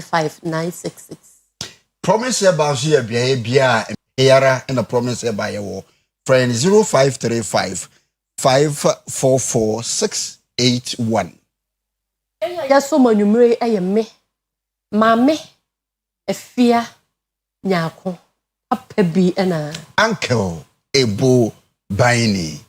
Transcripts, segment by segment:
966. Promise about here bia Yara and a promise by your friend 0535 544 681. Yes, so manumere me. Mame efia nyako apabi ena Uncle Ebo Baini.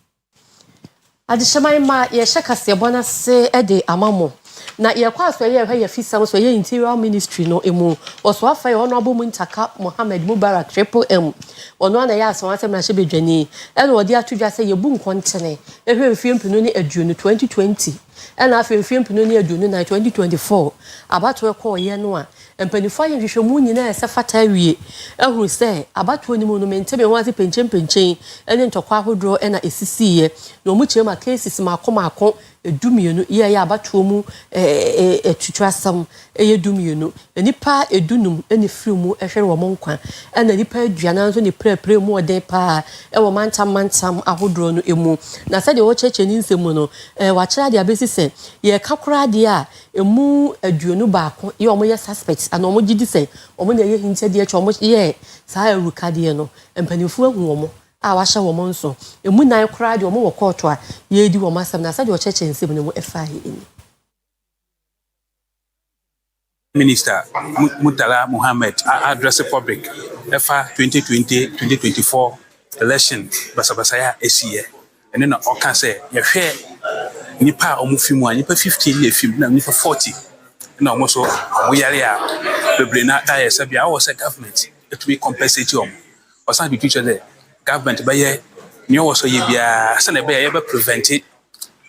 Adishaman ma ye shakase bona se ede amamo. Na ye kwa so ye fisa so ye interior ministry no emu. Oso afa ye honorable Muntaka Mohammed Mubarak Triple M. Ono na ya so asem na hye bedwani. Ene odi atudwa se ye bu nkontene. Ehwe mfiempinu ni aduonu 2020. Ena afa mfiempinu ni aduonu na 2024. Abato ekọ ye no a empanifo ye hwehwemu nyina ese fata wie. Ehuru se abato ni mu no mentebe ho ase penchen ene ntokwa hodro ena esisiye. Na omu chema cases makọ edumienu ye ya abato mu etwitwasam edumienu. Nipa edunum ene frimu ehwere wo monkwa. Ena nipa aduana nso ni prepare mu ode pa ewo mantam ahodro no emu. Na sɛ de wo cheche ni nsemu no wa kira de abesi se ye kakura de a emu aduonu baako ye omo ye suspects ana omo gidi se omo na ye hinche de echo omo ye saa eruka de no empanifo ahu omo a wa hye omo nso emu nan kura de omo wo court a ye di omo asem na sɛ de wo cheche nsemu no mu efa he ni Minister Murtala Mohammed address the public FA 2020-2024 election basabasaya esiye and then all can say you share nipa omufimu nipa 15 year film na nipa 40 na almost we area bebre na da sabia I was a government it will compensate you or some be future there government by ye new was so ye bia se na be prevent it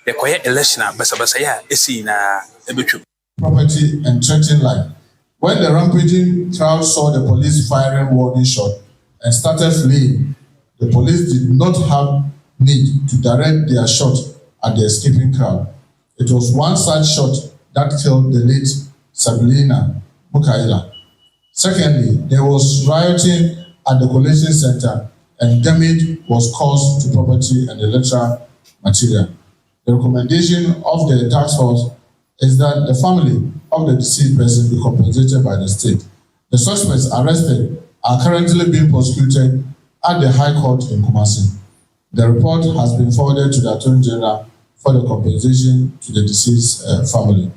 the quiet election basabasaya esi na ebetwu property and threatening life. When the rampaging crowd saw the police firing warning shot and started fleeing, the police did not have need to direct their shot at the escaping crowd. It was one such shot that killed the late Sabrina Mukaila. Secondly, there was rioting at the collation center and damage was caused to property and electoral material. The recommendation of the task force is that the family of the deceased person be compensated by the state. The suspects arrested are currently being prosecuted at the High Court in Kumasi. The report has been forwarded to the Attorney General for the compensation to the deceased family.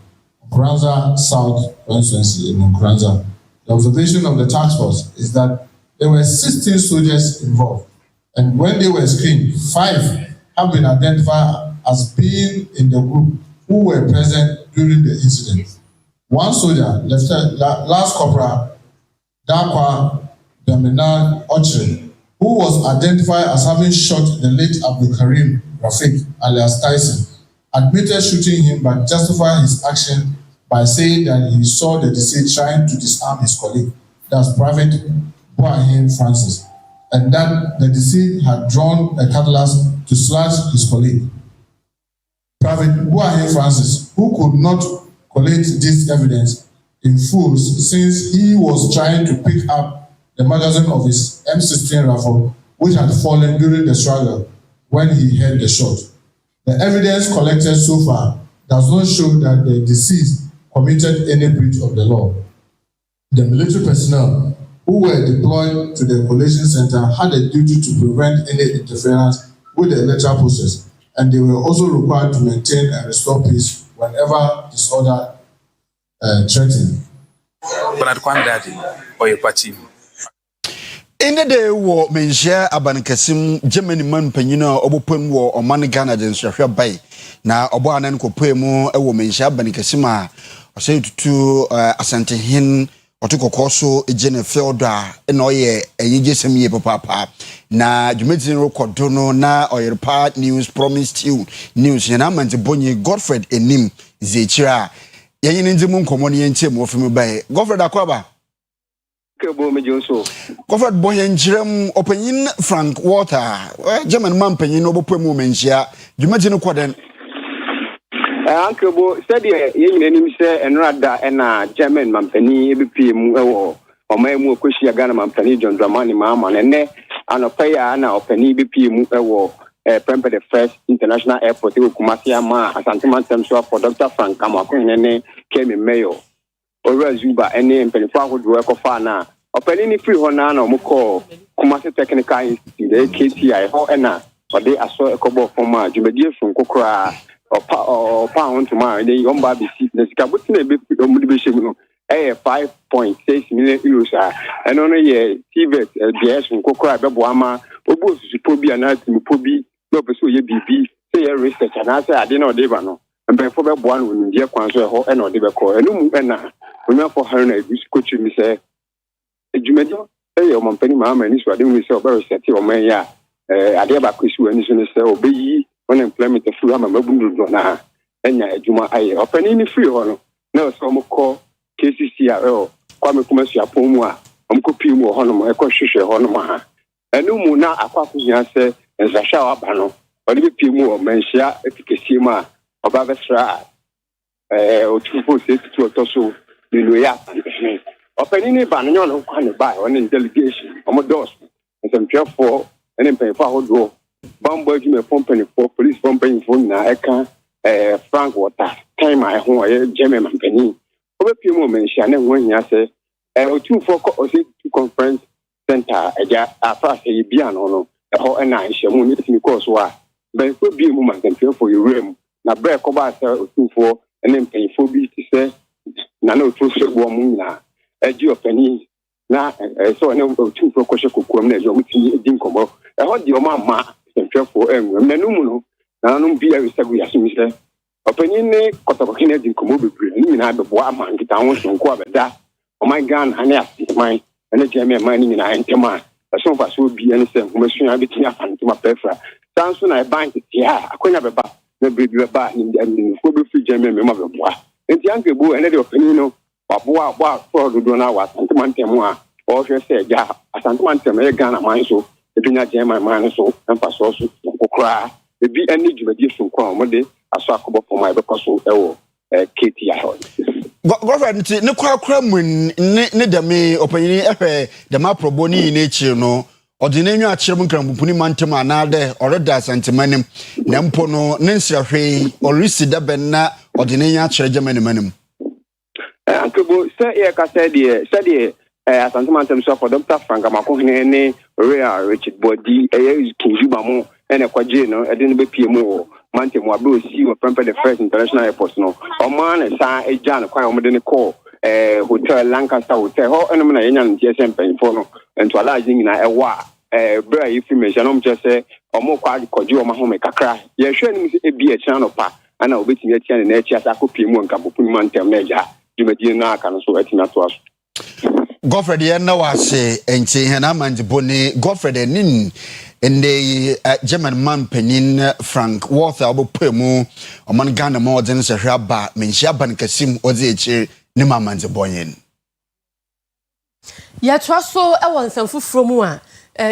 Nkranza South constituency in Nkranza. The observation of the task force is that there were 16 soldiers involved, and when they were screened, 5 have been identified as being in the group who were present during the incident. One soldier, Last Corporal Dakwa Damina Ochre, who was identified as having shot the late Abdul Karim Rafik alias Tyson, admitted shooting him but justified his action by saying that he saw the deceased trying to disarm his colleague, that's Private Boahin Francis, and that the deceased had drawn a cutlass to slash his colleague. Private Boahin Francis, who could not collate this evidence in full since he was trying to pick up the magazine of his M16 rifle, which had fallen during the struggle when he heard the shot. The evidence collected so far does not show that the deceased committed any breach of the law. The military personnel who were deployed to the collation center had a duty to prevent any interference with the electoral process, and they were also required to maintain and restore peace whenever disorder threatened. But Daddy Oyerepa TV. In the day, war menshare abanikasim Germany man penino obopem war or man Ghana den share by na obo anan ko pemu e wo menshare abanikasima o say to asante hin otukokoso ejene fielda na oye eyigesem ye papa na Jumedin record no na Oyerepa news promised you news na man bonye Godfred enim zechira yenye nzimu nkomo ne yenche mo ofimi bae Godfred akwaba Godfred Boyen Jerem Openin Frank Walter, German man penny no poem mentia, Jumedin Quaden. Uncle Bo said, you say, and rather, and German Mampany, BP, or my more Kushia Ghana Mampany, John Dramani Mamma, and a payer, Anna, or Penny BP, Premper the first international airport, Kumasia Ma, Santiman Temsua for Dr. Frank Kamakun, came in Mayo. owura Zuba ene mpanyinfo ahodoɔ ɛkɔfa na ɔpanyin ne free hɔ na ɔmo kɔ Kumasi Technical Institute KTI hɔ ɛna ɔde asɔ ɛkɔbɔ fam a dwumadie fun kokora ɔpa ahontoma ne yɔmba bisi na sika botina ebe ɔmo de bɛhyɛ mu no 5.6 million euros ɛno no yɛ TVET DS fun kokora bɛbɔ ama obu osusupo bi ana tumupo bi na ɔpɛ sɛ ɔyɛ biribi sɛ yɛ research anaasɛ ade na ɔde ba no mpanyinfo bɛboa no wɔ nimdeɛ kwan so ɛhɔ ɛna ɔde bɛkɔ ɛno mu ɛna onyafo ha na ebi kɔtwi mi sɛ edwumadi ɛyɛ ɔmampani maama ni so ade mu sɛ ɔbɛ research ɔman yɛ ade ba kɔsi wɔ ani so ne sɛ ɔbɛyi unemployment free ama mabundu na enya adwuma ayɛ ɔpani ni free hɔ no na ɔsɛ ɔmo kɔ KCC a Kwame Kumasi apon mu a ɔmo kɔ pii mu hɔ no ɛkɔ hwehwɛ hɔ no ha ɛno mu na akɔakɔ hia sɛ nsahwɛ a waba no ɔde bi pii mu wɔ manhyia efikesie mu a ɔba bɛsra otufo sɛ tutu ɔtɔ so Niloya ɔpani ni ba no nyɛ ɔno kwa ne ba ɔne delegation ɔmo dɔs nsɛmtwɛfoɔ ɛne mpanyinfo ahodoɔ bambɔ adwumafo mpanyinfo police mpanyinfo nyinaa ɛka Frank Water time a ɛho ɔyɛ German mampani ɔbɛpie mu ɔmanhyia ne ho ahia sɛ otufo kɔ ɔsɛ conference center ɛgya afa sɛ yɛ bia no ɛhɔ ɛna nhyiamu ne timi kɔɔ so a mpanyinfo bie mu mampanyinfo yɛwura mu na brɛ kɔba sɛ otufo ɛne mpanyinfo bi te sɛ na otufo bɔ mu nyinaa ɛgye ɔpani na sɛ ɔne otufo kɔhyɛ kokoam na ɛgye ɔmo tumi edi nkɔmmɔ ɛhɔ deɛ ɔmo ama mpanyinfo ɛnwam na numu no na no bi awisagu yasum sɛ ɔpani ne kɔtɔkɔkɛ na edi nkɔmmɔ bebree ne nyinaa bɛboa ama nkita ho sonko abɛda ɔman Ghana ne aseman ɛne gyɛmɛ man ne nyinaa ntɛm a ɛso mfa so bi ɛne sɛ nkɔmmɔsua bɛtumi afa ntɛm apɛfra saa nso na ɛban tete a akɔnya bɛba na beebi bɛba ne ndɛmfo bɛfiri gyɛmɛ mɛma bɛboa nti anke bo ɛne de ɔpani no waboa fɔɔ dodoɔ no a asantema ntɛm a ɔhwɛ sɛ agya asantema ntɛm ɛyɛ Ghana man so ebinya gyɛmɛ man so mfa so kokora ebi ɛne dwumadie sonko a ɔmode aso akɔbɔ fam a ɛbɛkɔ so ɛwɔ KTI hɔ Governor nti ne kwakura mu ne dɛme ɔpanyini ɛhwɛ dɛma probo ne yine ekyir no ɔde ne nwa akyerɛ mu nkranbupuni mantem anade ɔreda asantemanim na mpo no ne nsrahwe ɔresi daben na ɔde ne nwa akyerɛ Germany manim Ankobo sɛ yɛ ka sɛ deɛ asantemantem so for Dr. Frank Amakohene ne Royal Richard Body ɛyɛ kinjuba mu ɛna kwagye no ɛde no bɛpie mu wɔ mantem wa bro si wɔ Pempe the First International Airport no ɔman ne saa egya no kwan ɔmo de ne kɔ hotel Lancaster hotel hɔ ɛnom na yɛnya no tie sɛ mpanyinfo no nto alaje nyina ɛwɔ a bra yi fi mention ɔmo kyerɛ sɛ ɔmo kwa kɔgye ɔmo ahome kakra yɛhwɛ nim sɛ ebi ɛkyerɛ no pa ana obetumi atia ne n'akyi asa akɔpie mu nkabopuni mantem na agya dwumadie no aka no so atumi ato aso Godfred ye na wase enche hena manjiboni Godfred enin ende German man penin Frank Walter obopemu oman Ghana ma odin se hwaba menhia ban kasim odi echi ne mamanjibonyen ya twaso e won sanfufuro mu a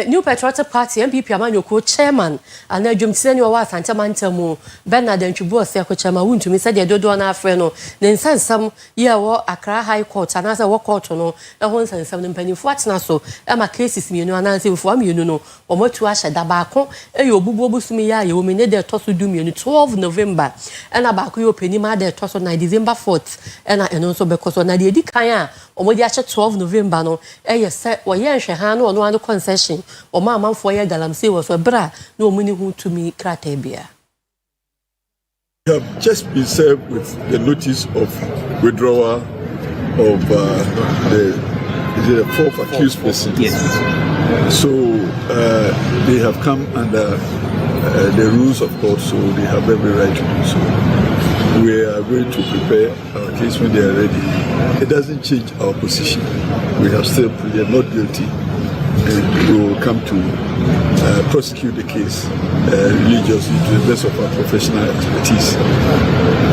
New Patriotic Party MPP amanyoko chairman ana dwomtine ne wa asantemantem Bernard Ntwibu ose chairman wuntumi se de dodo na afre no ne nsansam ye wo Accra High Court ana se wo court no e ho nsansam ne mpanifo atena so e ma cases mienu ana se mfo mienu no omotu ahye da baako e ye obubu obusumi ya ye wo me ne de toso du mienu 12 November e na baako ye opani ma de toso na December 4th e na eno so bekoso na de edi kan a omodi ahye 12 November no e ye se wo ye nhwe ha no ono concession o ma amanfo ye galamse wo so bra na omuni hu tumi krata bia. We have just been served with the notice of withdrawal of the fourth accused person. Yes. So they have come under the rules of court, so they have every right to do so. We are going to prepare our case when they are ready. It doesn't change our position. We have still pleaded not guilty, and we will come to prosecute the case religiously to the best of our professional expertise.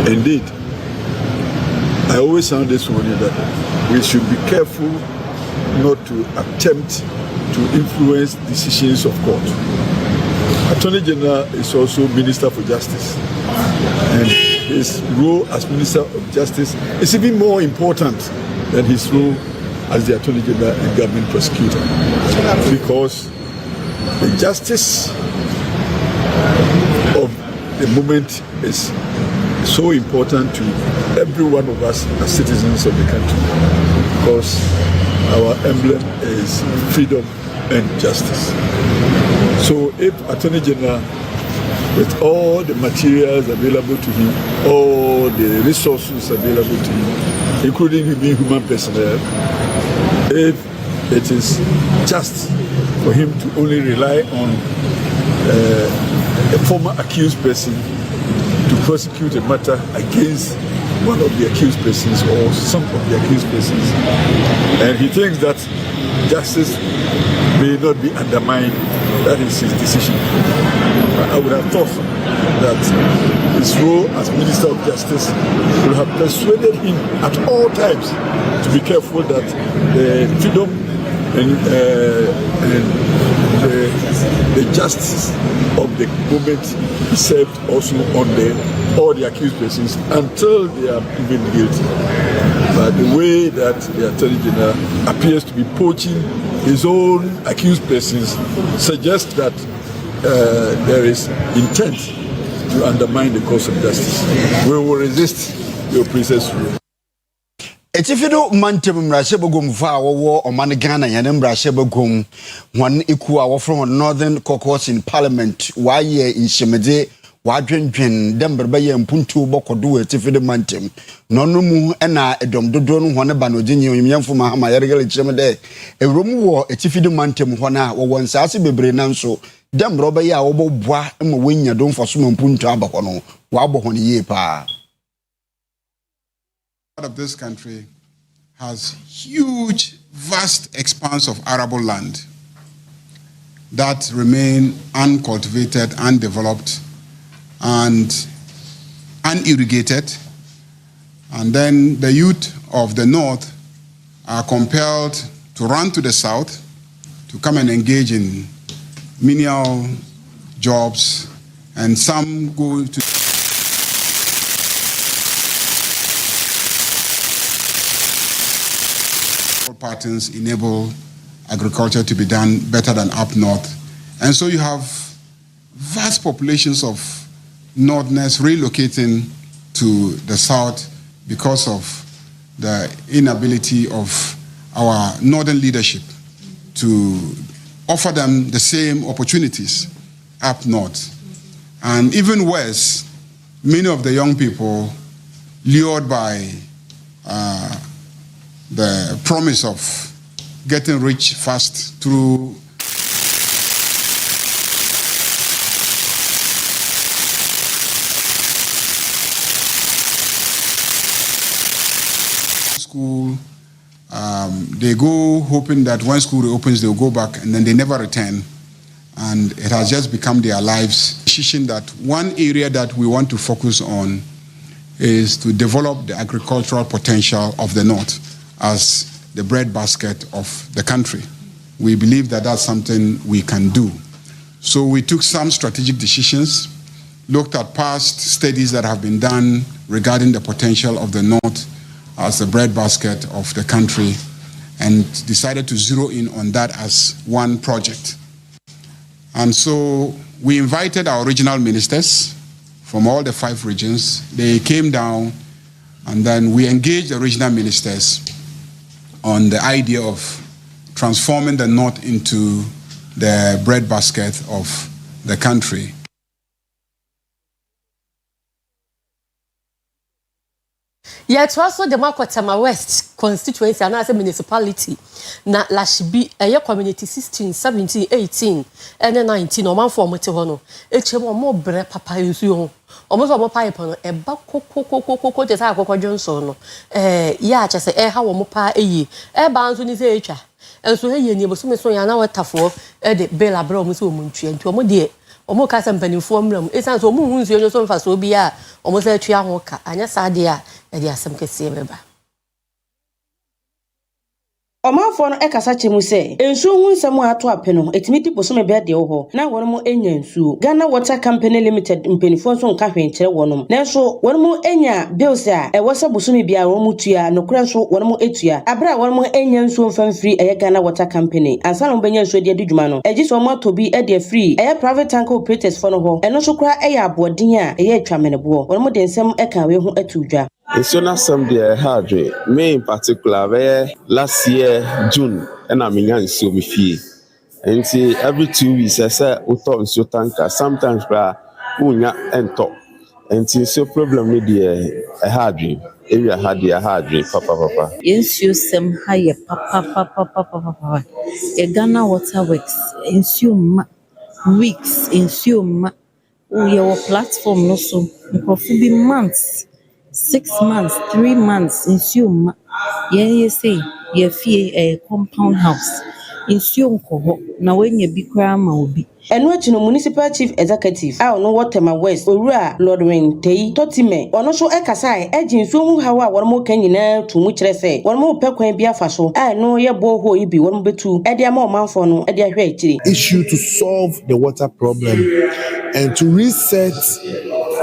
Indeed, I always sound this warning that we should be careful not to attempt to influence decisions of court. Attorney General is also Minister for Justice, and his role as Minister of Justice is even more important than his role as the Attorney General and Government Prosecutor, because the justice of the moment is so important to every one of us as citizens of the country, because our emblem is freedom and justice. So if Attorney General, with all the materials available to him, all the resources available to him, including human personnel, if it is just for him to only rely on a former accused person to prosecute a matter against one of the accused persons or some of the accused persons, and he thinks that justice may not be undermined, that is his decision. I would have thought that his role as Minister of Justice would have persuaded him at all times to be careful that the freedom and the justice of the moment is served also on all the accused persons until they are proven guilty. But the way that the Attorney General appears to be poaching his own accused persons suggests that there is intent to undermine the cause of justice. We will resist the oppressors' rule. Etifido mantem mrashe bogum fa wo Oman Ghana yan mrashe bogum wan iku a wo from Northern Caucus in Parliament wa ye inhemede wa dwendwen demberba ye mpuntu bokodo etifido mantem nonu mu na edom dodo no hone ba no ginye onyemfo mahama yeregele chemede ewrom wo etifido mantem hona wo wonsase bebre nanso demberba ye a wo boboa ma wanya domfo so mpuntu abako no wa bohone ye pa. Of this country has huge, vast expanse of arable land that remain uncultivated, undeveloped, and unirrigated. And then the youth of the north are compelled to run to the south to come and engage in menial jobs, and some go to patterns enable agriculture to be done better than up north. And so you have vast populations of northerners relocating to the south because of the inability of our northern leadership to offer them the same opportunities up north. And even worse, many of the young people, lured by the promise of getting rich fast through school, they go hoping that when school reopens they'll go back, and then they never return, and it has just become their lives. That one area that we want to focus on is to develop the agricultural potential of the north as the breadbasket of the country. We believe that that's something we can do. So we took some strategic decisions, looked at past studies that have been done regarding the potential of the north as the breadbasket of the country, and decided to zero in on that as one project. And so we invited our regional ministers from all the 5 regions. They came down, and then we engaged the regional ministers on the idea of transforming the north into the breadbasket of the country. Yet also the Makwatama West constituency and as a municipality na Lashibi a community 16, 17, 18 and 19 or man for Motihono. HM more bre papa yuzu. Almost a more pipe on a bako the Sako Johnson. Ya just a how mopa a bounds on his age. And so he neighbors so yana tafo the Bella Bromus Munchi and to a modier. Omo kasa mpani form ram esan so mu hunsuo no so mfa so bia omo sa atwa ho ka anya saade a de asem kese beba Omafo no ekasa chemu se ensuo hu nsem ato apeno etimi tipo so mebia de ho na wono enya nsuo Ghana Water Company Limited mpenifo so nka hwenkere wono na so wono enya bills a ewose bosome bia wono tua nokura so wono etua abra wono enya nsuo mfamfiri Ghana Water Company ansa no benya nsuo de adwuma no eji so moto bi de free private tank operators for no ho eno so kura abodin a atwa menebo wono de nsem eka we ho atudwa It's not some day hard way. Me in particular, where last year June, and I'm in so me fee. And see every 2 weeks, I say uto so tanker. Sometimes unya and top. And see so problem with the a hard way. Area had a hard way, papa. Ensure some higher papa. A Ghana water works. Ensure weeks. Ensure your platform no so. It be months. 6 months, 3 months, ensure you say you fee a compound house. Ensure koho na when you be crama will be. Eno achino municipal chief executive a ono Waterma West Owura Lord Tei Totime ono so ekasa ejinsu mu hawa a wormo kanyina tumu kire se wormo pekwan bi afa so a no ye boho yi bi wormo betu e dia ma omanfo no e dia hwe akire issue to solve the water problem and to reset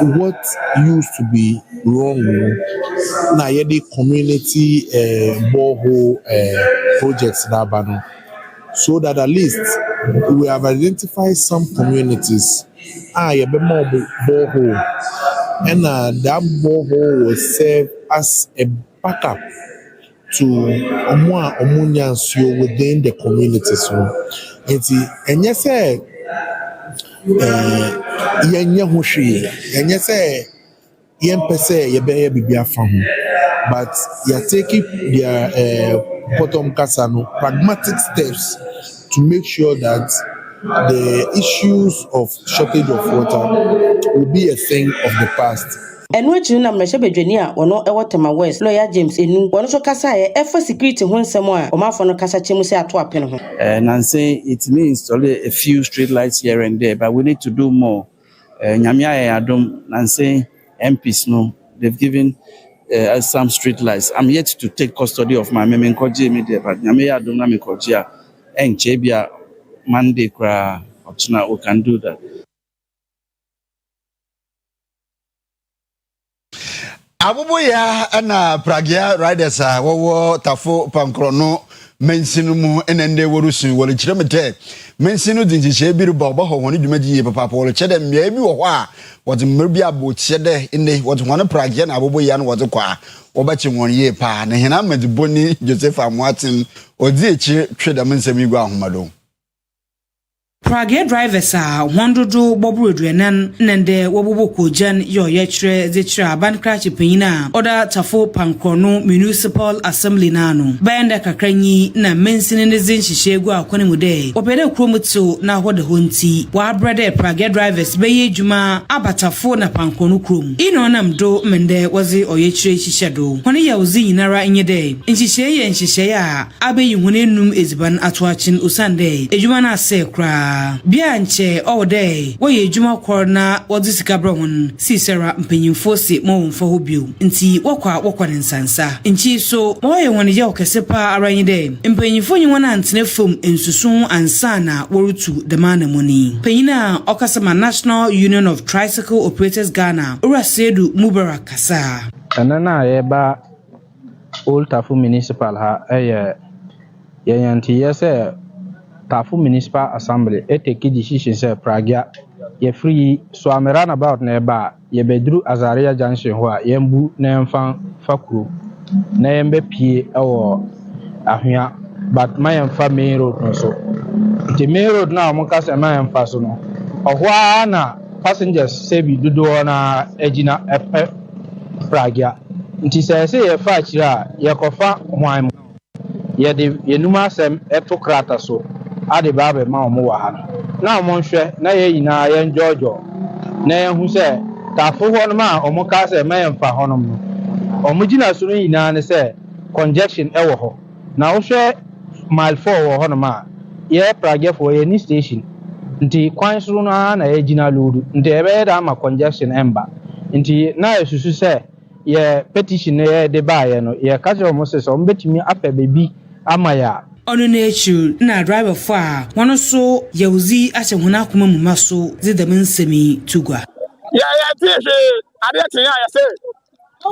what used to be wrong na the community borehole projects na bano, so that at least we have identified some communities borehole and that borehole will serve as a backup to omunyansio within the communities. And yes, yenye hoshi yenye say yempese yebeye bibia fahu, but you're taking their bottom kasano pragmatic steps to make sure that the issues of shortage of water will be a thing of the past. Eno achino na mrehye bedwani a ono Waterma West lawyer James Enu ono so kasa efa security ho nsem a omafo no kasa chemu se ato apene ho and say it means only a few street lights here and there, but we need to do more. Nyamia Adom and say MPs no, they've given us some street lights. I'm yet to take custody of my memenkoji media, but Nyamia Adom na mekoji and Chebia Monday kra optional we can do that. Abubuya ana Pragia riders wo tafo pankrono mensinu mu enende worusu wole kiremete mensinu dinjiche biru baba ho woni dwumaji papa wole chede mmea bi wo ho a wote mmerbi abo chede ene wote wona Pragia na abubuya no wote kwa wobachi won ye pa na hena mediboni Joseph Amuatin odi echi tweda mensem igwa ahomado Prague drivers are wandodo bobureduenan nende woboboko jan yo yechre zechra abankrachi penyina oda tafo pankrono municipal assembly nano bayanda kakranyi na mensini ne zinhihye akwane mude opede kromuto na hode honti wa brother Prague drivers beye djuma abatafo na pankrono krom ino namdo mende wazi oyechre hihyedo hone ya ozi nyinara nyede nhihye ye nhihye ya abeyi hunenum eziban atoachin usande ejuma na sekra bianche ode wo ye djuma korna wodi sikabrohun sisera mpanyimfo se mowomfo hobio nti wokwa nsansa nchi so moye woni ye okesepa aranyide mpanyimfo nyi wona antene fom ensusun ansana worutu demana moni panyina okasama National Union of Tricycle Operators Ghana urasedu Mubarak kasa anana yeba Old Tafu Municipal ha yanti yese Tafu Municipal Assembly take decision say Pragia ye free so I'm run about neba ye bedru Azaria Junction ho yembu na mfan fakuru na yembe pie ewo ahwea but my mfa main road no so the main road na mo ka say my mfa so no ohwa na passengers say bi dodo na agina epe Pragia nti say ye fa akira ye kofa hwan ye de yenuma asem eto krata so ade baabe ma omo wa ha na omo nhwe na ye yina ye njojo na ye hu se tafo ho no ma omo ka se ma ye mfa ho no no omo gina so no yina ne se congestion e wo ho na wo hwe mile 4 wo ho no ma ye Prague for ye ni station nti kwan so no na ye gina load nti e be da ma congestion emba nti na ye susu se ye petition ye de ba ye no ye ka se omo se so omo betimi afa bebi ama ya ono nature na driver fa wono so yauzi ache huna kuma muma so zida mensemi tugwa ya tihe ade tihe ya say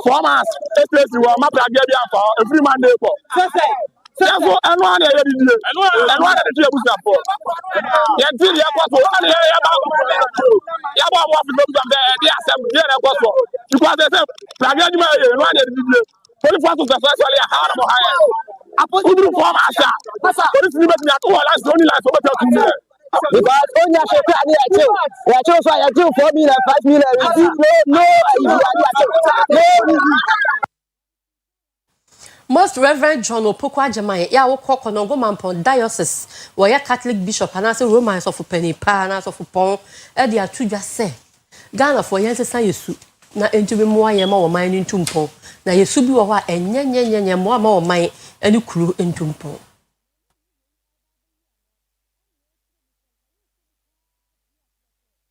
4 months especially wa ma Prague bia fa every Monday ko Therefore, and one area and one area to use up for. Yantil Yapato, one area about Yaba was the number there, the assembly Yapato. Because they said, Plagani, one area. 24 to successfully a hard of higher. Who do form Asha? What is the last only last over to because only a share I chose I do 4 million, 5 million. No. Most Reverend John Opokwa Jamai, ya woko konongo mampon diocese, where Catholic bishop and as a Romans of penny panas of upon, Eddie Atuja say, Ghana for Yansa Sayesu, na entube mwa yema wa mine in tumpo, na Yesubi wa enye mwa mine, and you crew in tumpo.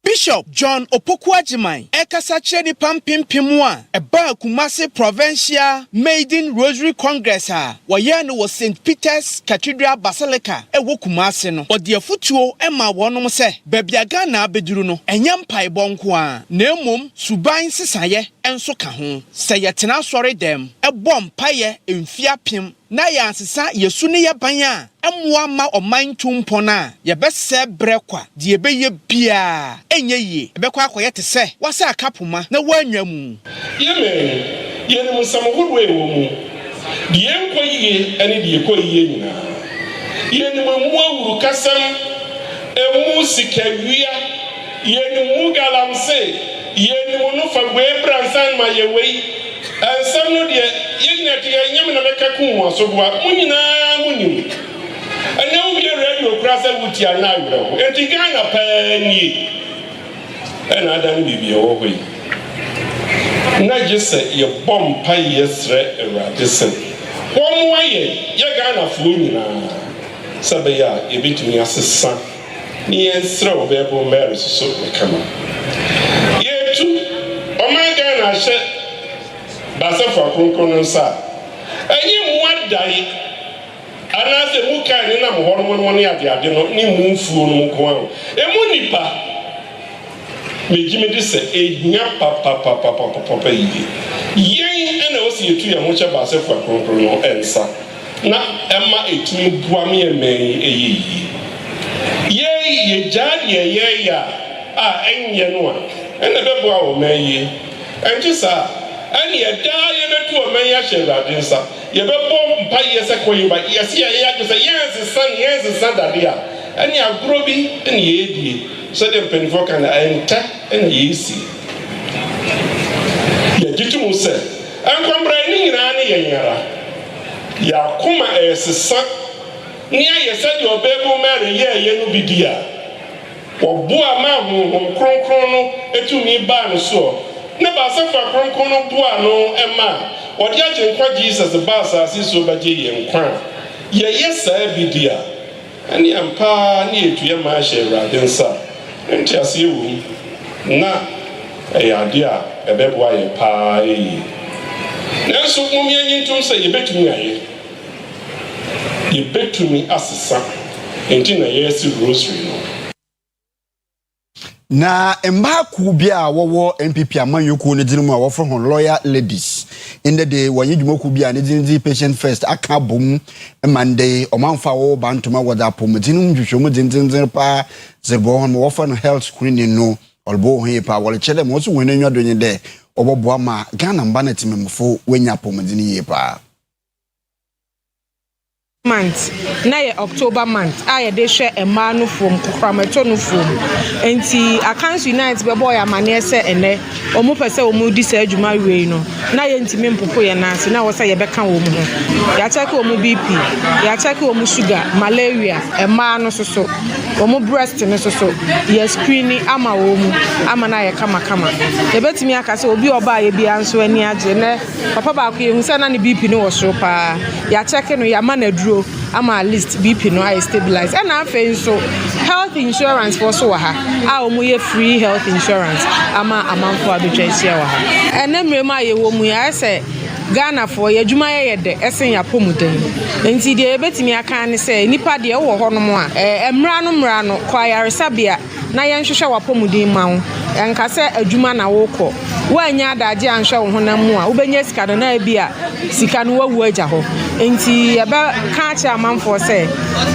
Bishop John Opokwa Jamai, Ekasa Chedi Pimwa, a Bar Kumasi Provincial Maiden Rosary Congress, Wayano was St. Peter's Cathedral Basilica, a Wokumasino, or dear Futuo, Emma Wanum se, Bebiagana Bedruno, and Yampai Bonkwa, Neumum, Subain Sisaye, and Sokahu, say a tena sorry them, a bomb paye in Fiapim. Na ya sisa yesune ya banya amwa ma o man tumpona ye bese brekwa de ebeye bia enye yi ebekwa akoye te se wasa akapoma na wanwa mu yeme yene musamhurwe wo mu de enko yiye ene de ekɔ yiye nyina yene mu awuru kasam emu sikawia yene mu galamse yene mu no fagwe bransan ma yewei ansam no de yegna te nyam na meka ku so boa munyina munim ana wo bi radio krasa wuti ana awro enti Ghana pani ana adan bibie wo hoi na jese ye bompa yesre erade sen wo waye ye Ghana fo nyina sabeya e bitumi asesa ni ensre obebo Mary so kama yetu o man Ghana she Basafa Kunkono sa. Any more die. Anase muka ni na muhormon ya diadeno ni mumfu no mko. Emunipa. Mejime dise enya papa yi. Yen ena osi etu ya mocha Basafa Kunkono ensa. Na emma etumi buame emen eyi. Ye jari ye ya enye no a. Ena bebo a o meyi. Enji sa and ye die to a man yasha, ye be bomb pie yes a coin, but yes, yes, the son that dear. And ye are grubby and ye so them penfolk and enter and ye see. Ye get to say, I'm complaining in any yara. Ya kuma as a son. Near ye said your baby marry ye no be dear. Or boa man, chrono, et to me ban so. Never suffer from Kono Buano and Ma, or judging what Jesus the Bassa is over J and Crown. Yes, sir, be dear. And the Ampa near to your marshal rather sa. And just you, na a idea, a bed wire pie. Now, so Mumian to say, you bet to me, you bet to me as a son, and in a year's rosary. Na emba ku bia wo MPP amanyoku ne dinu mu a wo from lawyer ladies in the day when you ku bia ne dinu patient first aka bom Monday omanfa wo bantuma wada pom dinu nhwehwemu dindindin pa zebo hon wo fa no health screening no olbo he pa wo chele mo so wonu adonye de oboboa ma Ghana mba na timemfo wenya pom dinu ye pa month na ye October month aye dey share a man from Kukramato no from enti Accounts Unite be boy amane se ene omo pese omo di se adwuma we no na ye ntimi mpopo ye na ase na wo se ye beka wo mu ho ya check omo BP ya check omo sugar malaria e man no so omo breast no so ye screening ama wo mu ama na ye kama ye betimi aka se obi oba ye bia nso ani age ne papa ba ko ye hu se na ne BP no wo so pa ya check no ya ma na duro ama list BP no I stabilize and afen so health insurance for so ha a omo ye free health insurance ama amanfo adotwansia wa ha enemre ma ye wo mu ya se Ghana for ye dwuma ye de esen ya pomuden enti de betimi aka ne se nipa de wo ho no mo a emra no kwa yaresabia na ye nhwehwe wa pomuden ma wo enka se adwuma na wo kɔ wanya adaje anhwe wo honam mu a wobenya sika no na bia sika no wawu agya ho enti ebe ka acha amanfo se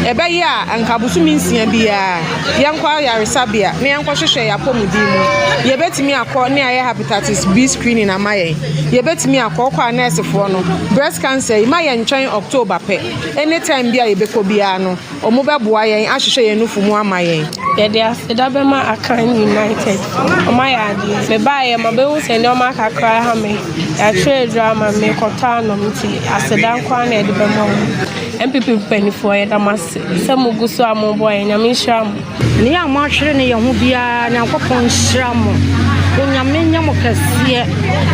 ebe ya anka busumi nsia bia yankwa yaresabia na yankwa hwehwe yapomudi mu yebetimi akọ ne aye hepatitis B screening amaye yebetimi akọ kwa nurse fo no breast cancer ima ye ntwen October pe anytime bia yebekọ bia no omo beboa yen ahwehwe yen nufu mu amaye yede aseda bema akan United omaya adi me ba ye mabewu se ne oma kakra ha me ya trade drama me kota no mti aseda kwa na yede bema MPP penifo ye damase se muguso ambo ye nyame hram ne ya ma hwere ne ye ho bia na akopon hram onyame nyamo kase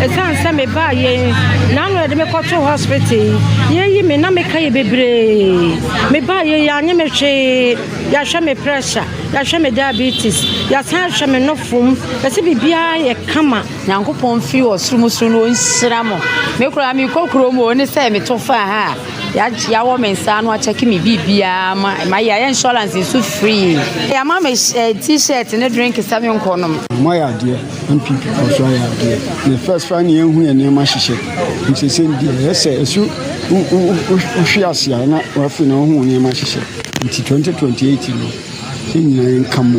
esan se me ba ye na no yede me koto hospital ye yi me na me kai bebre me ba ye ya nye me hwe ya hwe me pressure ya hwe me diabetes ya san hwe me nofum ese bibia ye kama nyankopon fi osrumusru no nhiramo me kura mi kokro mo ni se me to fa ha ya wo me nsa no a check me bibia ma ya insurance is free ya ma me t-shirt ne drink sami nkonom my idea MPP for so idea the first fan ye hu ye ma hihye nti se ndi ye se esu hwiasia na wa fi na hu ye ma hihye nti 2028 no nyina yen kam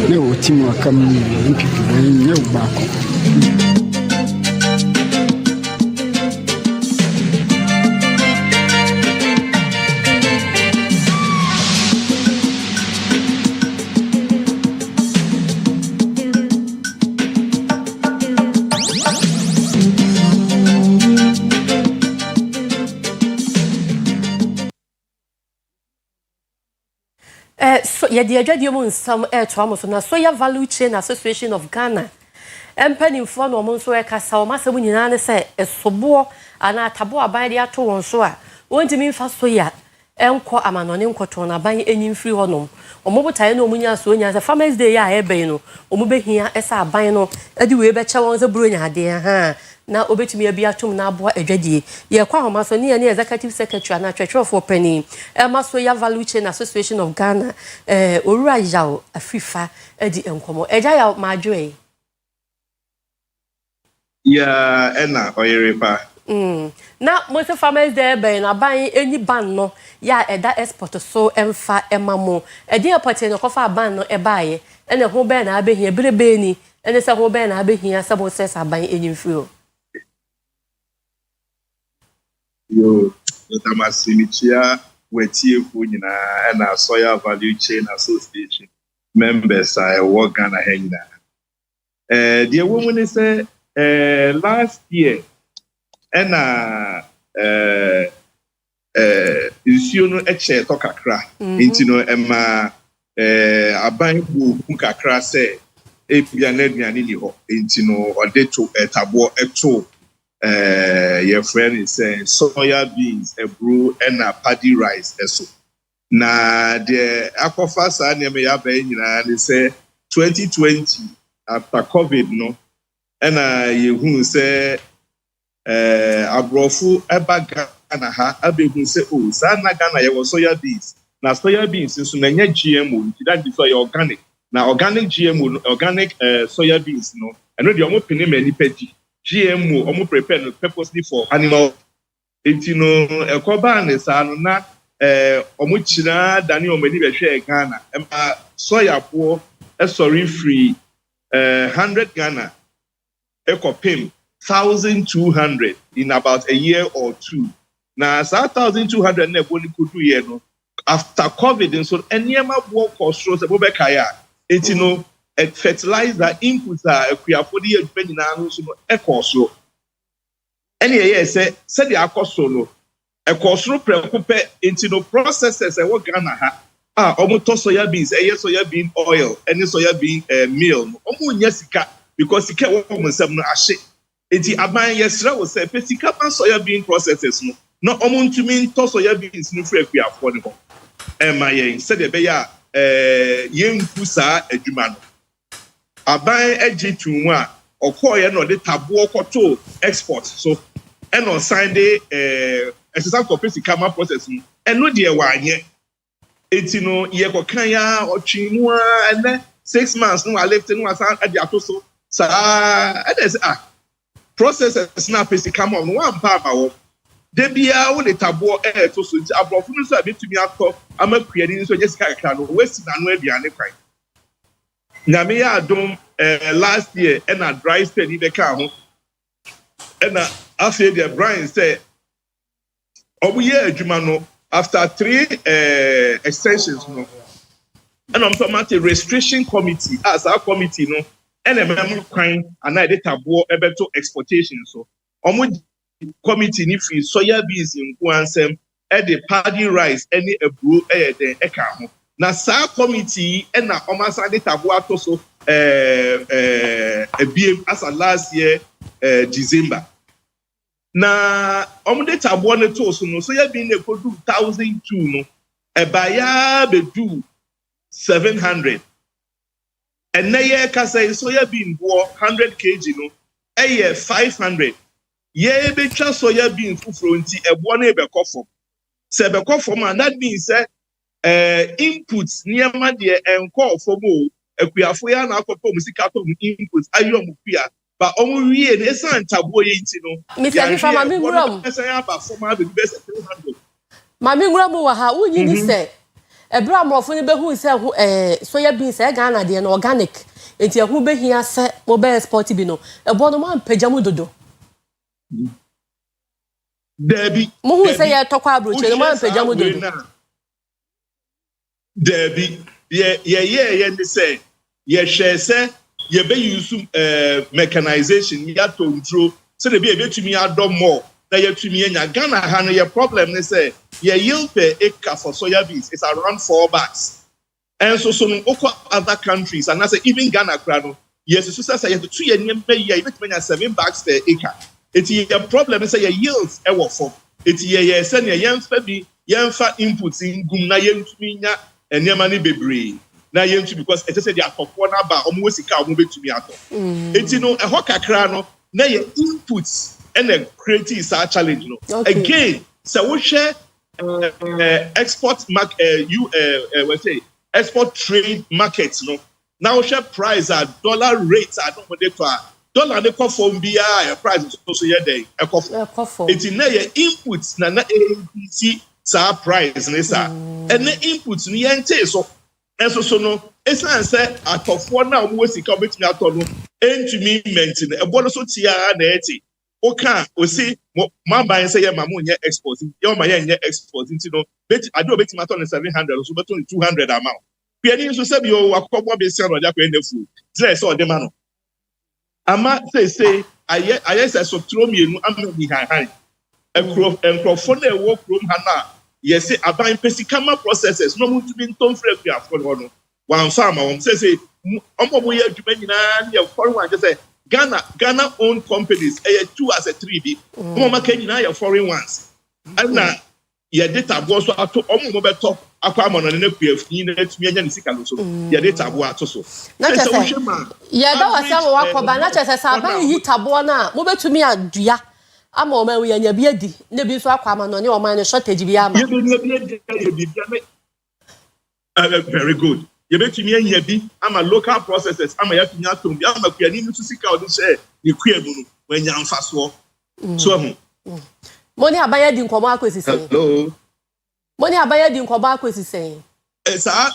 ne wo tim wa kam MPP ye wo ba ko So ya di adwadi mu nsam to amoso na so ya value chain association of Ghana empany for no mo so e kasa o masem nyina ne se esobo ana tabo aban de ato won so a wontimi mfa so ya enko amanone nkoto na ban enyim free honom omo botaye no munya so nya se farmers day ya ebe no omo behia esa aban no edi we be che won se buro nya ade ha na obetumi abi atom na aboa adwadie ye kwa homa so ne executive secretary na twetwe for penny maso ya value chain association of Ghana orura yawo afifa edi enkomo eja ya madwe ya ena Oyerepa na mo se farmers there be na ban eni ban no ya eda export so emfa emamo edi airport no kofa ban no ebaye ene ho be na abehia berebe ni ene se ho be na abehia sabo se saban eni free yo tamasimichia wetie fu nyina na soya value chain association members I work Ghana hanyina the woman is last year issue no eche to kakra inti no ema aban bu kakra se ebia na aduane ni ho inti no ode to etabo eto your friend is saying soya beans, a brew, and a paddy rice. So now the aquafasa near me they say 2020 after COVID no, and you say abrofu eba Ghana ha abe who say oh sana Ghana you soya beans. Now soya beans is na GMO. That is soya organic. Now organic GMO, organic soya beans no. I know the almost penny many petty. GMO omo prepare purposely for animal etino ekoba ne sa no na omo chira dani omo ni be hwe Ghana soya po sorry free 100 Ghana ekopim 1,200 in about a year or two. Now 1,200 na boni kudu ye no after COVID and so anyama work or so se bobe kaya etino fertilizer inputs are akuafodi adwuma nyina no so no ekoso ene ye say the akoso no ekoso prekope enti no processes e wo Ghana ha omo soya beans soya bean oil any soya bean meal omo nya sika because sika wo mo nsam no ahye enti aban yesra wo say sika ban soya bean processes no omo ntumi soya beans no free akuafodi ho ema ye say the be ya yenku saa adwuma no aban ejitu a okoye no de tabo okoto export so and on Sunday exercise for physical process and no de wanye etino ye kokan ya otwinu and 6 months no left no asan ade atoso sa process na physical no one pa ma wo Debia wo le tabo to so nti abrofo no so abetumi akọ amakuani so just kakra no wesi na no aduane kwan nyame ya adom last year and a dry spell be ka ho and after the Brian say obuye adwuma no after 3 extensions no and I'm talking about a restriction committee as our committee no and a member kwan and I did tabo ebeto exportation so committee ni free soya beans in Kwansem and the paddy rice any ebro den eka ho na sa committee and na omasa de tabo ato so BM as last year December na de tabo ne to so no soya bean ne ko do 1002 no e ba ya be do 700 and na ye ka say soya bean bo 100 kg no e 500 ye be twa soya bean fufuro nti ebo na e be kofo se be kofo man that means inputs niema de enko fo mo akuafo ya na akopom sika to inputs ayo mu pia ba omu wie na esan tabo ye nti no Mr. Ifama mi nguram esan ya ba fo ma be be 700 mami nguram wa ha unyi ni se ebra mrofo ni be hu se soya beans e Ghana de na organic enti ehu be hia se mo be export bi no ebo no man pajamu dodo Debbie mo hu se ye tokwa abroche no man pajamu dodo Debbie ye ni say ye share say ye be use mechanization ya to control so de be betumi adom more na ye tumi anya Ghana ha no ye problem ni say ye yield per acre for soya beans is around 4 bags and so no other countries and I say even Ghana krano yes so say ye to ye nyembe ye betumi anya 7 bags per acre it ye problem say ye yields e wo for it ye say ne yemfa bi yemfa inputs in gum na yentumi nya enema ni bebre na yentu because it say the akofo na ba omo sika omo betumi ato enti no e ho kakra no na ye inputs and a creative is a challenge no again so we share export market we say export trade markets no now we share price at dollar rates I don't want to dollar the coffee bia price so ye dey e coffee enti na ye inputs na ABC sa price ne sa and the inputs ni ente so enso so no esan say atofo na omo sika betumi ato no entumi maintain e bodo so tia na eti oka o si ma ban say ye ma mo nye export ye ma ye nye export nti no bet ado betumi ato no 700 so beto 200 amount piani so say bi o akokbo be si anoja ko endefu say so de ma no ama say aye say so tro mienu ama bi han enkrofo na ewo krom ha na yes aban pesikama processes no muntu bi nton frɛ bi afɔ no wan farm am say omo bo ye adwuma nyina ne foreign one say Ghana owned companies 2 as a 3 bi omo maka nyina ye foreign ones na ye data bo so ato omo mo beto akwa amono ne kuafuni na atumi anya ne sika no so ye data bo ato so na chese ye da wasam wakoba na chese sa ban yi tabo na mo betumi adua ama o ma we anya bi adi na bi so akwa ama no ne o ma ne shortage bi ama very good you betumi anya bi ama local processes ama ya tunya tom bi ama kuani no sika o de share ne kuamu no wanya mfaso so ho Money abaya di nkomo akwesi sen. Hello. Money abaya di nkomo akwesi sen. Sa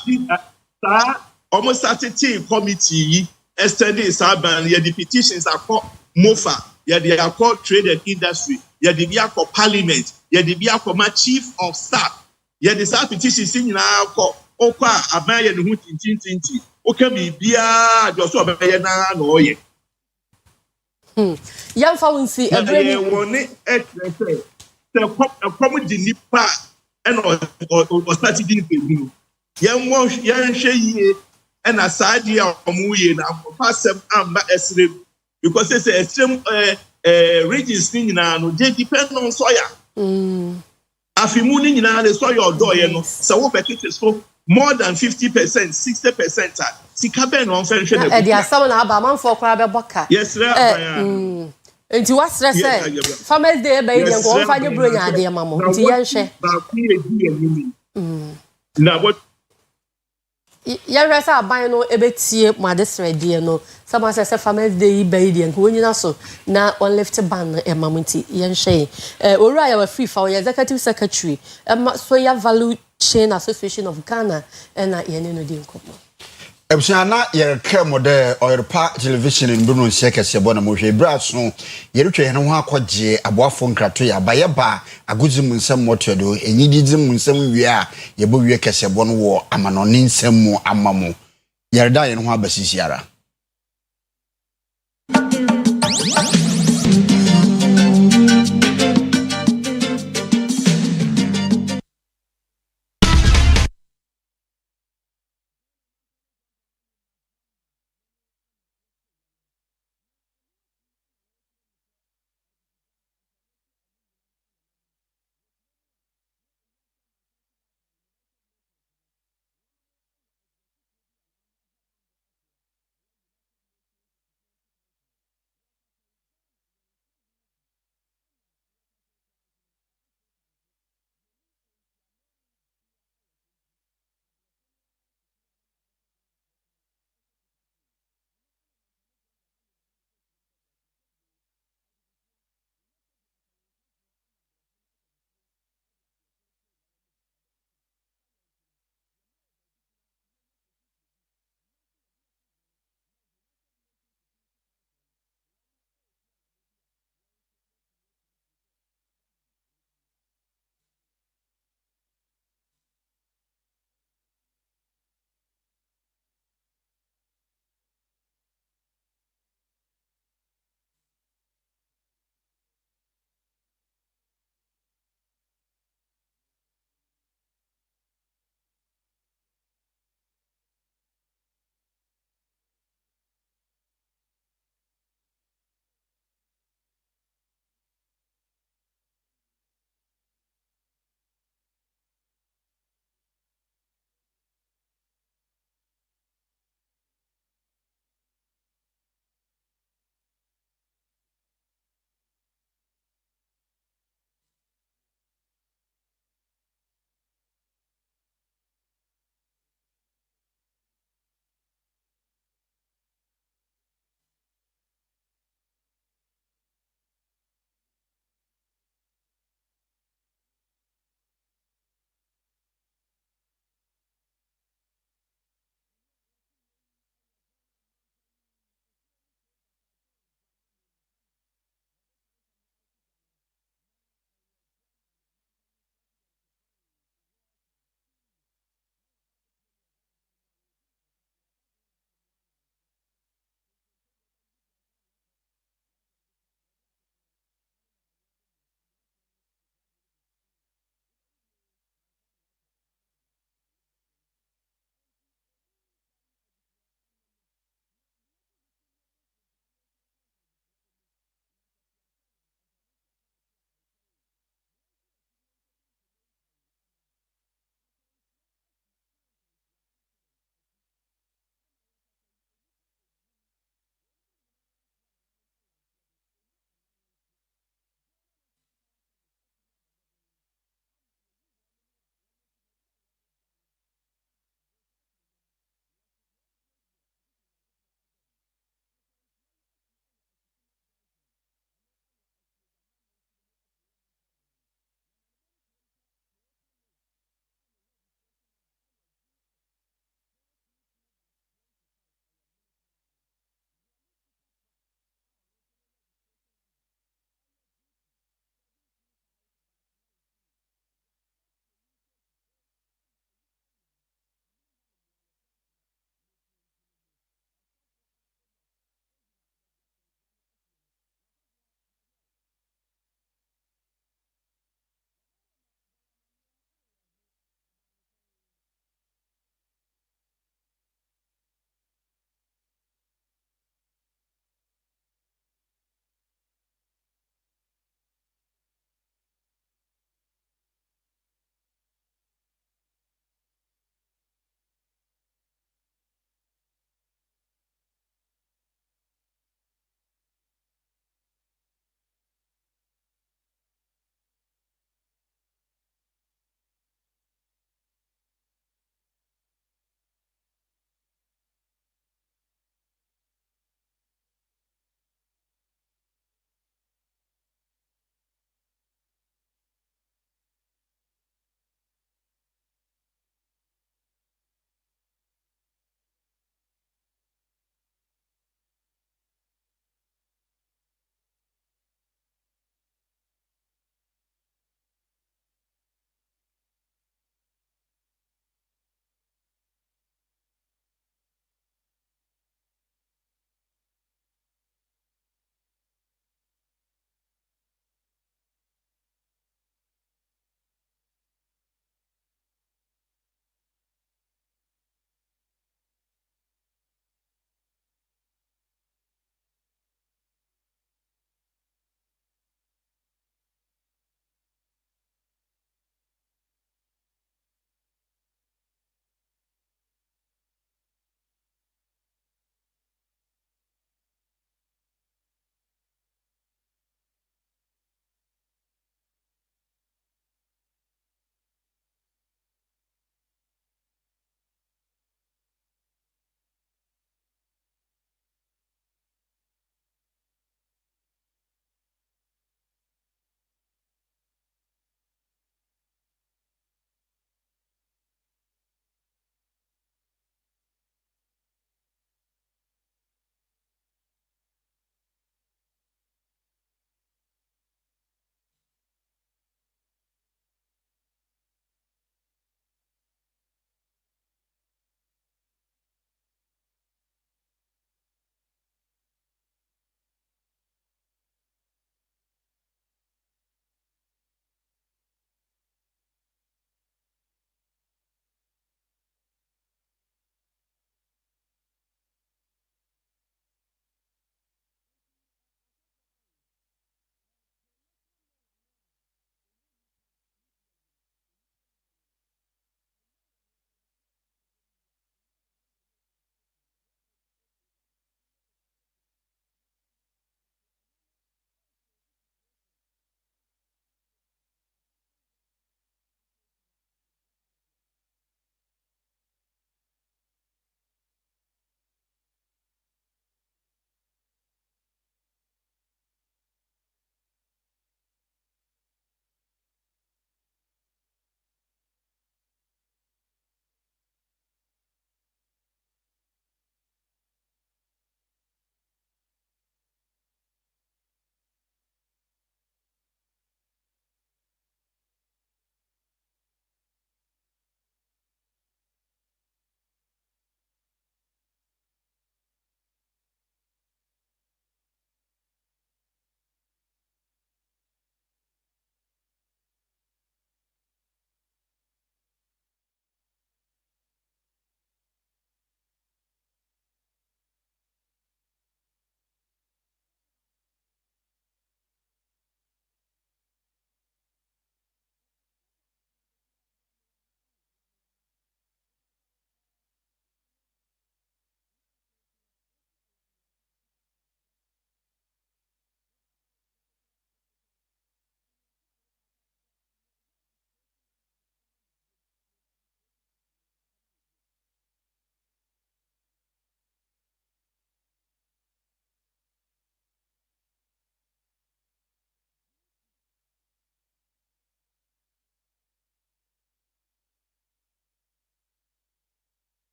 almost started committee extending Saban ye the petitions akọ MOFA ye the akọ trade and industry ye the akọ parliament ye the akọ chief of staff ye the staff petitions nyina akọ okwa abaya ne hu tintintinti oka bibia do so abaya na oye Yamfa wonsi ebreni woni etrese se come di nipa and or start din pe yan hwe and aside ya omuye na pasem amba esrem because say esrem regions ni nyina no dey depend on soya afimu ni nyina le soya odoye no se wo bekete so more than 50%, 60% sika ben on fe hwe na e dia sam na aba man for kwa be boka yes right enti what stress farmers day be yen go fa nye bro nya ade mamo enti yen hwe na what yɛhwɛ sɛ aban no ɛbɛtie mo adesrɛ deɛ no someone says Farmers Day by the and so now on left ban mamunti yɛnhwɛ owura yɛ free for executive secretary soya value chain association of Ghana ɛna yɛne no di nkɔmmɔ Ebusana yɛreka mo de Oyerepa television in Bruno Sekese bona mo hwe bra so yɛretwe hene ho akɔgye aboafo nkrato ya bayeba aguzi mu nsɛm motodo enyididi mu nsɛm wie a yɛbɔ wie kese bono wɔ amanɔne nsɛm mu amamo yɛreda yɛn ho abasisiara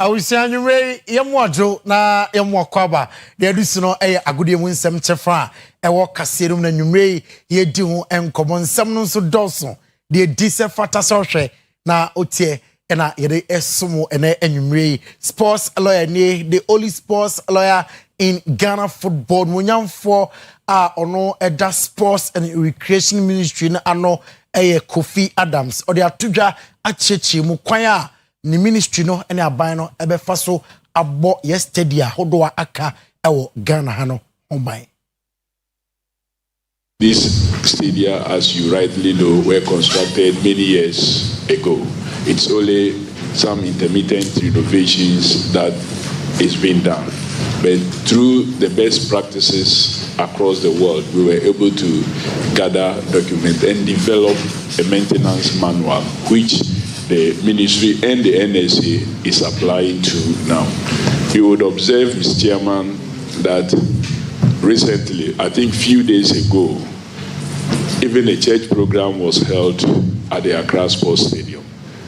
awusianywe yemwajo na yemwakwaba de adusi no agudie mu nsem chefa ewo kasierum na nwumre yedi ho enkomo nsem no nso doso de di se fata so hwe na otie na yede esumo ene enwumre sports lawyer ni the only sports lawyer in Ghana football munyamfo a ono eda sports and recreation ministry na ano Kofi Adams or the atudwa achechi mu kwan a ni ministry no ene aban no ebefa so abo yesterday hodo aka ewo Ghana ha no omban. These stadia, as you rightly know, were constructed many years ago. It's only some intermittent renovations that is being done. But through the best practices across the world, we were able to gather, document, and develop a maintenance manual, which the ministry and the NSA is applying to now. You would observe, Mr. Chairman, that recently, I think few days ago, even a church program was held at the Accra Sports Stadium.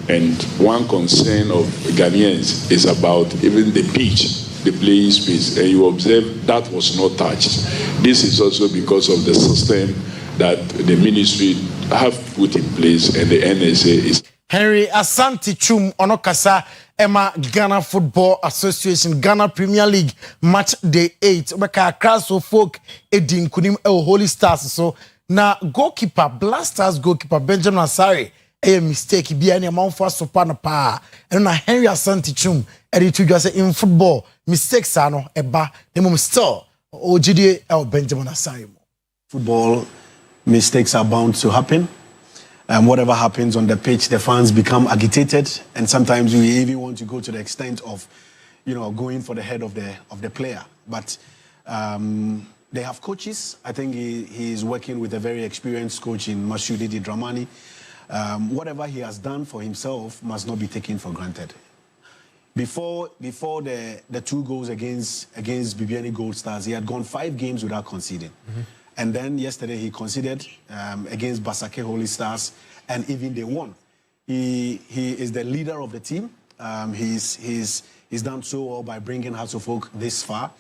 And one concern of Ghanaians is about even the pitch, the playing space. And you observe that was not touched. This is also because of the system that the ministry have put in place and the NSA is. Henry Asante Chum onokasa Emma Ghana Football Association Ghana Premier League match day 8. Obeka Accra so folk edin kunim Holy Stars so na goalkeeper Blasters goalkeeper Benjamin Asare a mistake bi any amount for super na pa and na Henry Asante Chum edi to just in football mistakes are no eba dem still ogide Benjamin Asare. Football mistakes are bound to happen. Whatever happens on the pitch, the fans become agitated, and sometimes we even want to go to the extent of, going for the head of the player. But they have coaches. I think he is working with a very experienced coach in Masudi Dramani. Whatever he has done for himself must not be taken for granted. Before the 2 goals against Bibiani Gold Stars, he had gone 5 games without conceding. Mm-hmm. And then yesterday he conceded against Basake Holy Stars, and even they won. He is the leader of the team. He's done so well by bringing Hearts of Oak this far.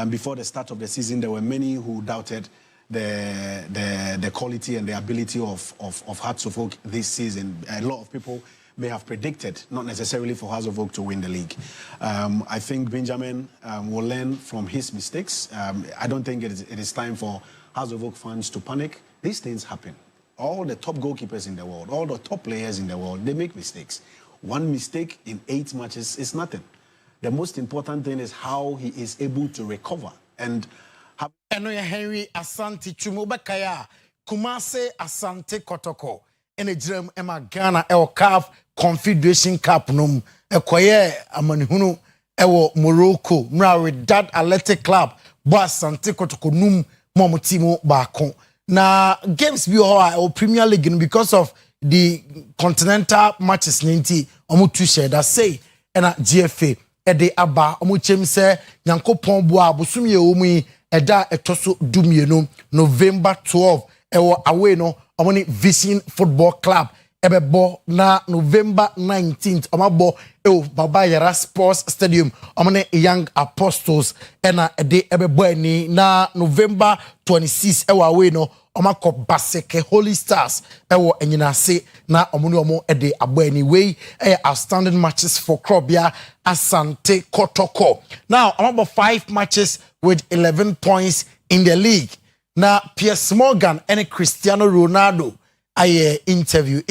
Before the start of the season, there were many who doubted the quality and the ability of Hearts of Oak this season. A lot of people may have predicted, not necessarily for Hearts of Oak to win the league. I think Benjamin will learn from his mistakes. I don't think it is time for Hearts of Oak fans to panic. These things happen. All the top goalkeepers in the world, all the top players in the world, they make mistakes. 1 mistake in 8 matches is nothing. The most important thing is how he is able to recover. And Henry Asante Chumubakaya, Kumase Asante Kotoko, and a drum Emma Ghana El CAF Confederation Cup num, a Koye Amanhunu, Ewo Morocco, Mrawidad Athletic Club, Boas Asante Kotoko num. Momotimo Bako. Now, games be all Premier League because of the continental matches 90 omutushe that say and GFA ede aba omuchem se Nyankopon boa bosumye omu eda etoso dumienu November 12 ewo away no omoni Vision Football Club ebebo na November 19th omabo Baba Yara Sports Stadium omone Young Apostles ena ede ebebo ani na November 26 ewa away no omako Baseke Holy Stars ewo enyinase na omuni omo ede abo ani we outstanding matches for Krobia Asante Kotoko. Now omabo 5 matches with 11 points in the league. Na Piers Morgan and Cristiano Ronaldo interview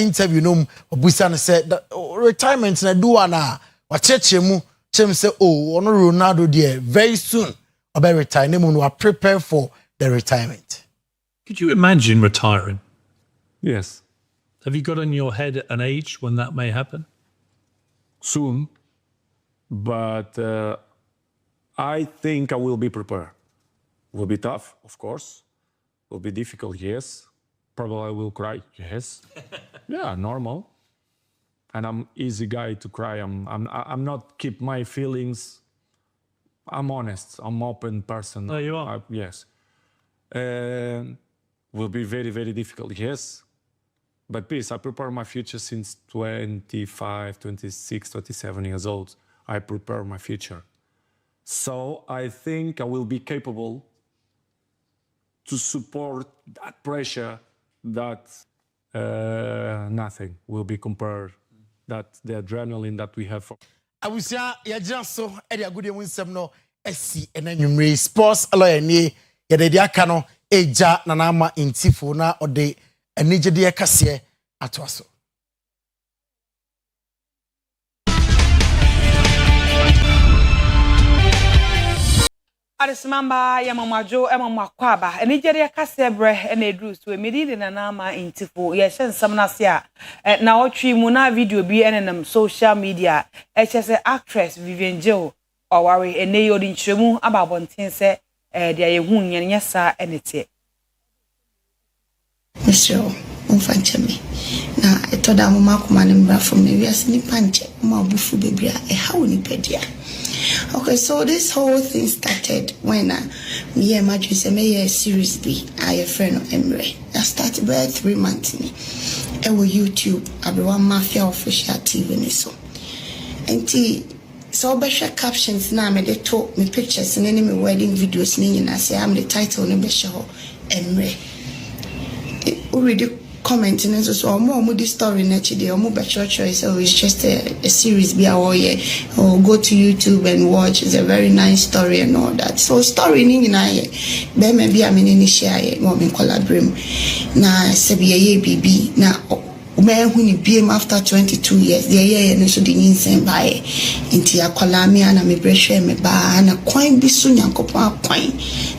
num obusan said retirement na do ana wachechemu chem say ono Ronaldo there very soon obe retire nemu no prepare for the retirement. Could you imagine retiring? Yes. Have you got in your head an age when that may happen? Soon, but I think I will be prepared. It will be tough, of course. It will be difficult, yes. Probably I will cry, yes. Yeah, normal. And I'm easy guy to cry. I'm not keep my feelings. I'm honest. I'm open person. Oh, you are? Yes. Will be very, very difficult, yes. But please, I prepare my future since 25, 26, 27 years old. I prepare my future. So I think I will be capable to support that pressure that nothing will be compared, that the adrenaline that we have. Abusia ya janso e dia gode wunsem no esi enanwumre sports lawyer ni ya de aka no eja na na ama intifo na ode anigede kase atoaso. Adesimamba ya mamajo kwaba Nigeria kasebre na edru so emidi na na ama intifo ye hyensam na se a na otwi mu na video bi enenam social media ehese actress Vivian Jill oware ene yodi nchiremu ababonten se dia ye hu nyenye sa enete Mr. Umfanchemi na etoda mu makoma ne mbra from me wiase ni panche ma obufu bebria how ni pedia. Okay, so this whole thing started when me and my juice me series B, I a friend of Emre. I started about 3 months ni. I was YouTube, Abewa Mafia official TV ni so. And so besha captions na me they talk me pictures and any me wedding videos ni na say I'm the title ni besha ho Emre. Already commenting and so more this story naturally or more choice, so it's just a series be or go to YouTube and watch. It's a very nice story and all that. So story ni na be maybe I mean ni share more in collaborate na sebiye BB na me hu ni BM after 22 years the year no so the insane by into akola me na me brehwe me ba na kwan bi so nyankopon kwan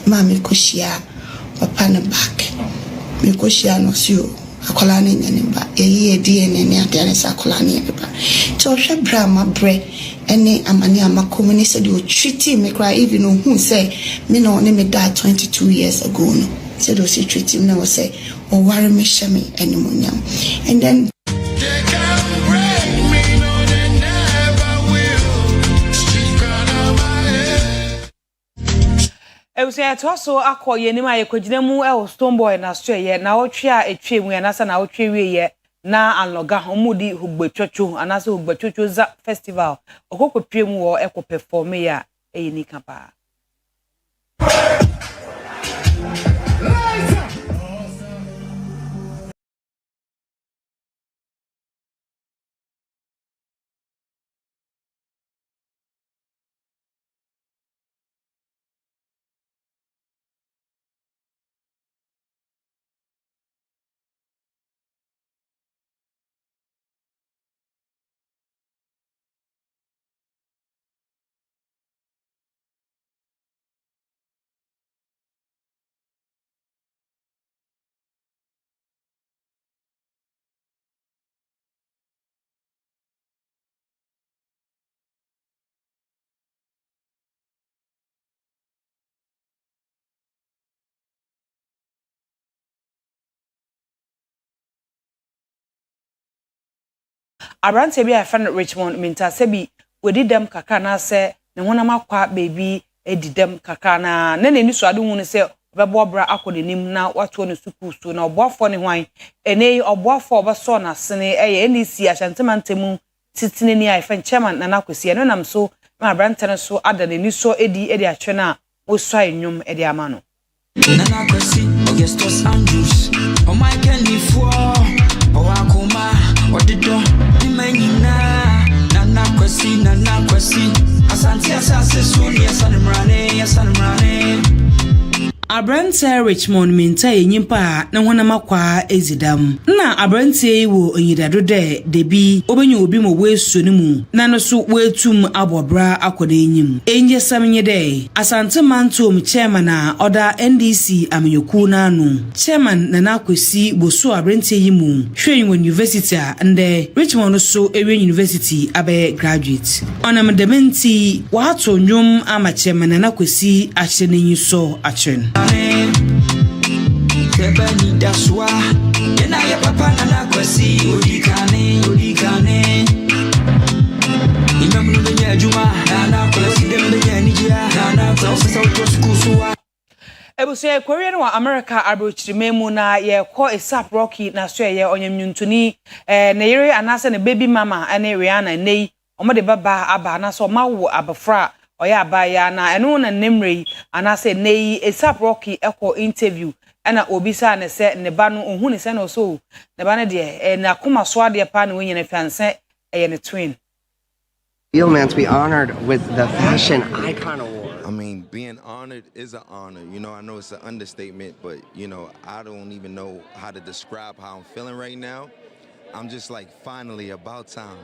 ma me koshia papa na back me koshia no so akola ne nyanimba ye DNA ne atane sa akola ne ba to hwe bra ma bre ene amane amakomu ne said o treat me cry even on who say me no ne me die 22 years ago no said o see treat me no say o worry me shame animonyam and then Eusia toso akoye ni ma yekodina mu e Stone Boy na so ye na otwe a etwe mu na sa na otwe wie ye na anloga omudi hugbetwotwo anase hugbetwotwo za festival okokopie mu wo e ko perform ya eyini kapa Abrante bi a friend Richmond minta sebi wedi dem kaka na se ne honam akwa baby edidem kaka na ne so ade hu ne se bebo bra akodenim na wato ne suku so na oboafo ne hwan ene oboafo obaso na sene eye NEC ashantemantemu titine ni ai fan chairman na nakwesi no nam so ma Abrante ne so ada ne ni so edi atwe na osua enwum edi amano na nakwesi Augustus Andrews o Michael Nifo o akoma odido Nana kwesi asanti asase suni yasanmrane Abrante Richmond minta enyimpa na honam akwa ezidam na Abrante wo onyidado de debi obenye obi mo wesu ne mu na no so wetum abobra akoda enyim enje samnye de asante mantom chairman na oda NDC amyoku na anu chairman na nakwesi boso Abrante yimu hwen university and Richmond so ewe university abe graduate onam dementi wa ato nwom ama chairman na nakwesi ahye ne nyiso achen Tebani daswa Yena ya papa na nakwesi Odikane Imemunu benye juma Na nakwesi dembenye nijia Na nakwesi sa utosukusuwa Ebuse Korean wa America abrochirememu na ye ko Esap Rocky na so ye onyamnyuntuni na yire anase ne baby mama ene Rihanna nei omo de baba aba na so ma wo abafra oya abaya na eno na nemre ana se nei Asap Rocky eko interview ana obisa ne se ne ba no ohun ne se no so ne ba ne de na koma so ade pa na wonyene fianse ne twin. Feel, man, to be honored with the fashion icon award. I mean, being honored is an honor. You know, I know it's an understatement, but you know, I don't even know how to describe how I'm feeling right now. I'm just like, finally, about time.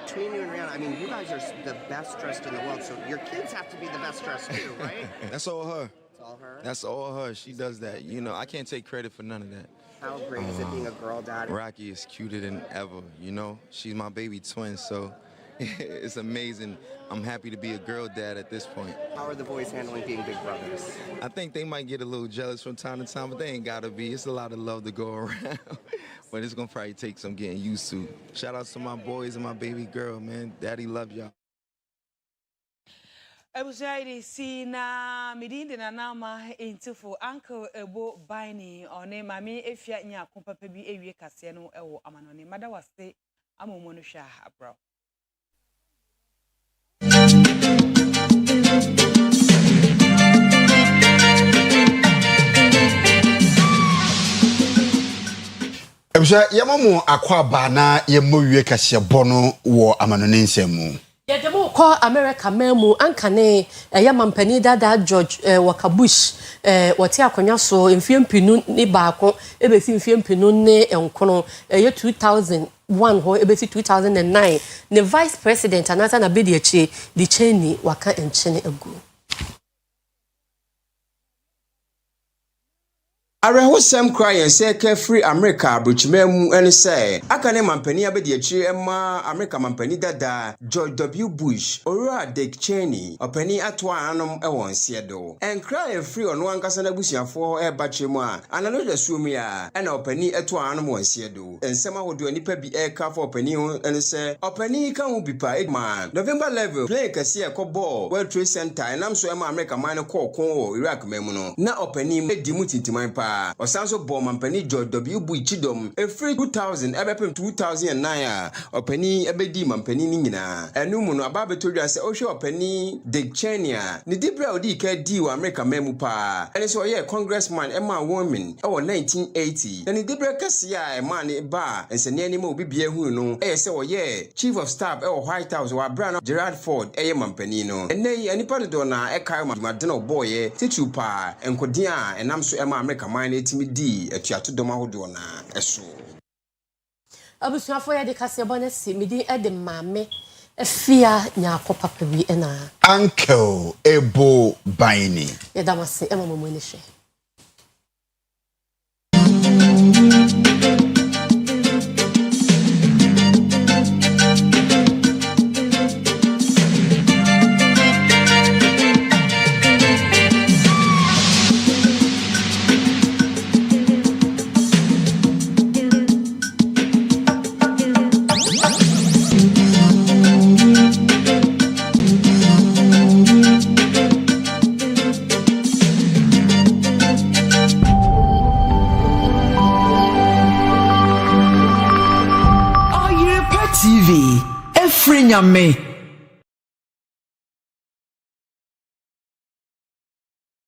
Between you and Rihanna, I mean, you guys are the best dressed in the world, so your kids have to be the best dressed too, right? That's all her. It's all her? That's all her. She does that. You know, I can't take credit for none of that. How great is it being a girl dad? Rocky is cuter than ever, you know? She's my baby twin, so it's amazing. I'm happy to be a girl dad at this point. How are the boys handling being big brothers? I think they might get a little jealous from time to time, but they ain't gotta be. It's a lot of love to go around. But it's gonna probably take some getting used to. Shout out to my boys and my baby girl, man. Daddy love y'all. I was ready see na midinde na nama into for Uncle Ebo Bini on name mami efia nya kompa pa bi ewie kase no ewo amanone mada wase amomo no hwa abro. Ebusha yamamu akwa ba na yemowie kase bono wo amanone nsemu. Yedemo ko America memu ankane yamampani dada George Wakabush wote akonya so mfiempinu ni baako ebesi mfiempinu ne enkono ye 2001 ho ebesi 2009 ne vice president anata na bedi achi di Cheney waka enchene egu. Arehosem cry say free America bruchmemu ene say akane mampani abedi achi ema America mampani dada George W Bush ora Dick Cheney opani atwa anom ewon siedo en cry free ono ankasa na busuafo e bachemu a anano da suomi a ena opani atwa anom won siedo ensema hodo nipa bi e ka for opani ene say opani kan hu bipa edman November 11 play kase e ko ball World Trade Center enam so ema America man ko kon Iraq memu no na opani edi mu tintiman pa Osanso bom mampani George W Bush chidom every 2000 ebepem 2009 opani ebedi mampani ni nyina enu mu no ababetodwa se ohwe opani Dick Cheney ni dibra odi ka di wa America memu pa ene so ye congressman Emma woman e 1980 na ni dibra kase a Emma ne ba ensene ani ma obi bia hu no e se wo ye chief of staff e White House wa bra no Gerald Ford e ye mampani no ene anipa do na e kai ma de no boy ye titu pa enkodin a enam so Emma America man etimi atuato doma hodo na eso abusuafo ya de kase bone si midi e de mame efia nya akopa pa bi ena Uncle Ebo Bini ya damase e mama ni hwe. Oyerepa TV Evening.